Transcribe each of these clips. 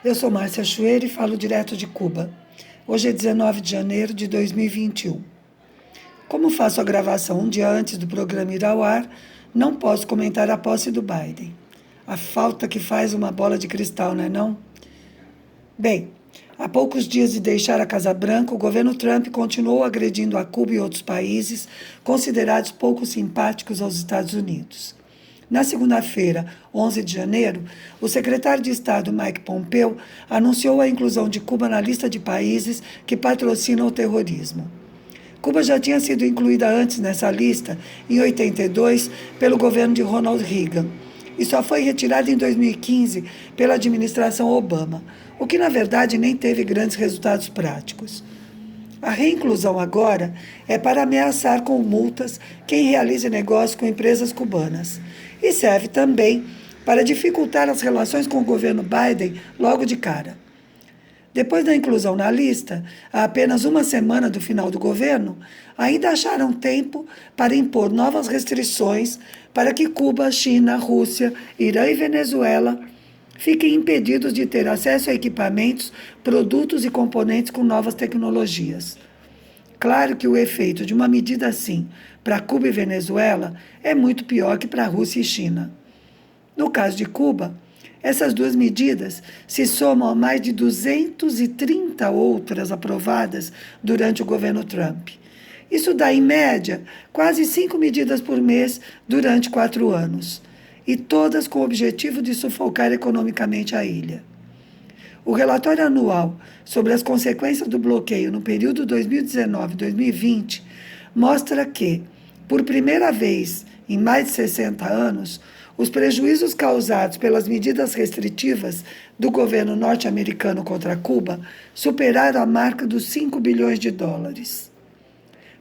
Eu sou Márcia Chueira e falo direto de Cuba. Hoje é 19 de janeiro de 2021. Como faço a gravação um dia antes do programa ir ao ar, não posso comentar a posse do Biden. A falta que faz uma bola de cristal, não é não? Bem, há poucos dias de deixar a Casa Branca, o governo Trump continuou agredindo a Cuba e outros países considerados pouco simpáticos aos Estados Unidos. Na segunda-feira, 11 de janeiro, o secretário de Estado Mike Pompeo anunciou a inclusão de Cuba na lista de países que patrocinam o terrorismo. Cuba já tinha sido incluída antes nessa lista, em 82, pelo governo de Ronald Reagan, e só foi retirada em 2015 pela administração Obama, o que na verdade nem teve grandes resultados práticos. A reinclusão agora é para ameaçar com multas quem realize negócio com empresas cubanas e serve também para dificultar as relações com o governo Biden logo de cara. Depois da inclusão na lista, há apenas uma semana do final do governo, ainda acharam tempo para impor novas restrições para que Cuba, China, Rússia, Irã e Venezuela fiquem impedidos de ter acesso a equipamentos, produtos e componentes com novas tecnologias. Claro que o efeito de uma medida assim para Cuba e Venezuela é muito pior que para a Rússia e China. No caso de Cuba, essas duas medidas se somam a mais de 230 outras aprovadas durante o governo Trump. Isso dá, em média, quase 5 medidas por mês durante 4 anos, e todas com o objetivo de sufocar economicamente a ilha. O relatório anual sobre as consequências do bloqueio no período 2019-2020 mostra que, por primeira vez em mais de 60 anos, os prejuízos causados pelas medidas restritivas do governo norte-americano contra Cuba superaram a marca dos 5 bilhões de dólares.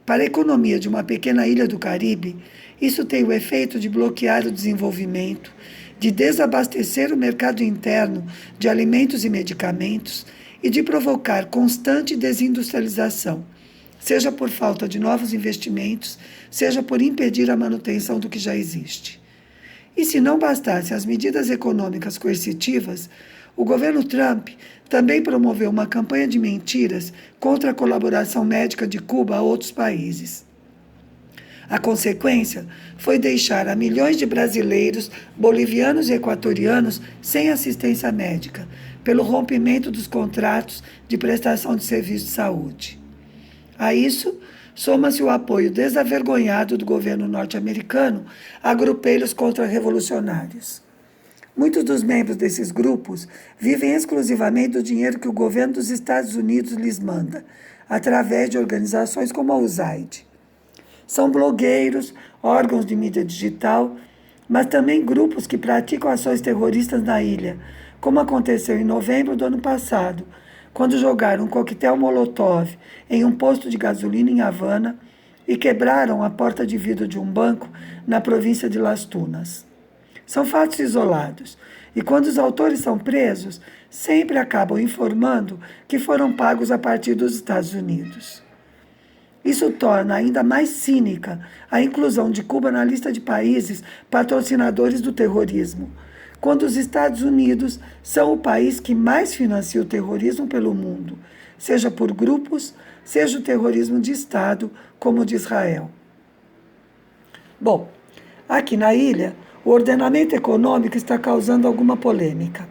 Para a economia de uma pequena ilha do Caribe, isso tem o efeito de bloquear o desenvolvimento, de desabastecer o mercado interno de alimentos e medicamentos e de provocar constante desindustrialização, seja por falta de novos investimentos, seja por impedir a manutenção do que já existe. E se não bastassem as medidas econômicas coercitivas, o governo Trump também promoveu uma campanha de mentiras contra a colaboração médica de Cuba a outros países. A consequência foi deixar a milhões de brasileiros, bolivianos e equatorianos sem assistência médica, pelo rompimento dos contratos de prestação de serviço de saúde. A isso, soma-se o apoio desavergonhado do governo norte-americano a grupelhos contra-revolucionários. Muitos dos membros desses grupos vivem exclusivamente do dinheiro que o governo dos Estados Unidos lhes manda, através de organizações como a USAID. São blogueiros, órgãos de mídia digital, mas também grupos que praticam ações terroristas na ilha, como aconteceu em novembro do ano passado, quando jogaram um coquetel Molotov em um posto de gasolina em Havana e quebraram a porta de vidro de um banco na província de Las Tunas. São fatos isolados, e quando os autores são presos, sempre acabam informando que foram pagos a partir dos Estados Unidos. Isso torna ainda mais cínica a inclusão de Cuba na lista de países patrocinadores do terrorismo, quando os Estados Unidos são o país que mais financia o terrorismo pelo mundo, seja por grupos, seja o terrorismo de Estado, como o de Israel. Bom, aqui na ilha, o ordenamento econômico está causando alguma polêmica.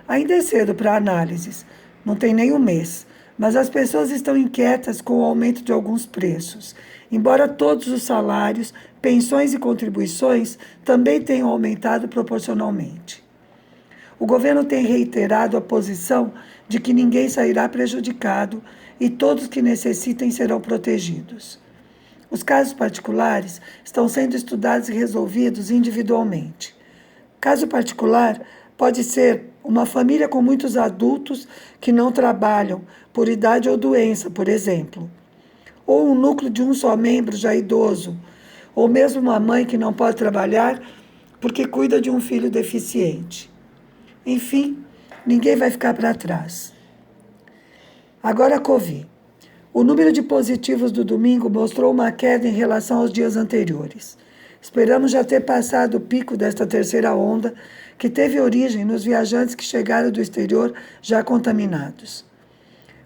Ainda é cedo para análises, não tem nem um mês, mas as pessoas estão inquietas com o aumento de alguns preços, embora todos os salários, pensões e contribuições também tenham aumentado proporcionalmente. O governo tem reiterado a posição de que ninguém sairá prejudicado e todos que necessitem serão protegidos. Os casos particulares estão sendo estudados e resolvidos individualmente. Caso particular pode ser uma família com muitos adultos que não trabalham por idade ou doença, por exemplo, ou um núcleo de um só membro já idoso, ou mesmo uma mãe que não pode trabalhar porque cuida de um filho deficiente. Enfim, ninguém vai ficar para trás. Agora a Covid. O número de positivos do domingo mostrou uma queda em relação aos dias anteriores. Esperamos já ter passado o pico desta terceira onda, que teve origem nos viajantes que chegaram do exterior já contaminados.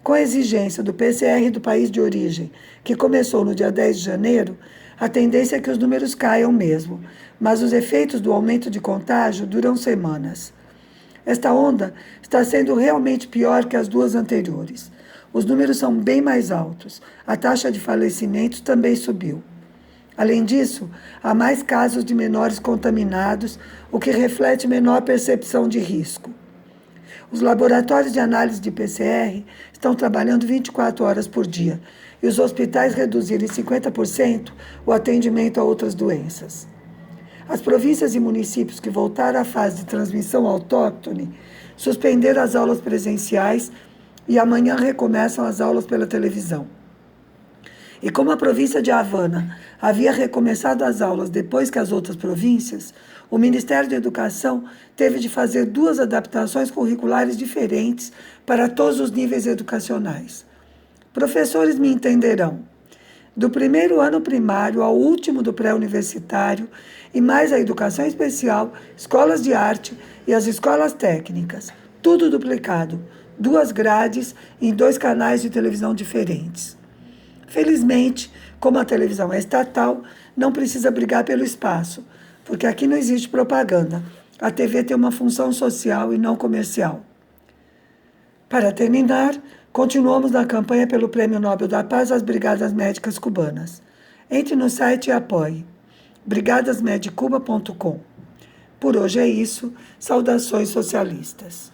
Com a exigência do PCR do país de origem, que começou no dia 10 de janeiro, a tendência é que os números caiam mesmo, mas os efeitos do aumento de contágio duram semanas. Esta onda está sendo realmente pior que as duas anteriores. Os números são bem mais altos. A taxa de falecimentos também subiu. Além disso, há mais casos de menores contaminados, o que reflete menor percepção de risco. Os laboratórios de análise de PCR estão trabalhando 24 horas por dia e os hospitais reduziram em 50% o atendimento a outras doenças. As províncias e municípios que voltaram à fase de transmissão autóctone suspenderam as aulas presenciais e amanhã recomeçam as aulas pela televisão. E como a província de Havana havia recomeçado as aulas depois que as outras províncias, o Ministério da Educação teve de fazer 2 adaptações curriculares diferentes para todos os níveis educacionais. Professores me entenderão. Do primeiro ano primário ao último do pré-universitário, e mais a educação especial, escolas de arte e as escolas técnicas. Tudo duplicado, 2 grades em 2 canais de televisão diferentes. Felizmente, como a televisão é estatal, não precisa brigar pelo espaço, porque aqui não existe propaganda. A TV tem uma função social e não comercial. Para terminar, continuamos na campanha pelo Prêmio Nobel da Paz às Brigadas Médicas Cubanas. Entre no site e apoie. brigadasmedicuba.com. Por hoje é isso. Saudações socialistas.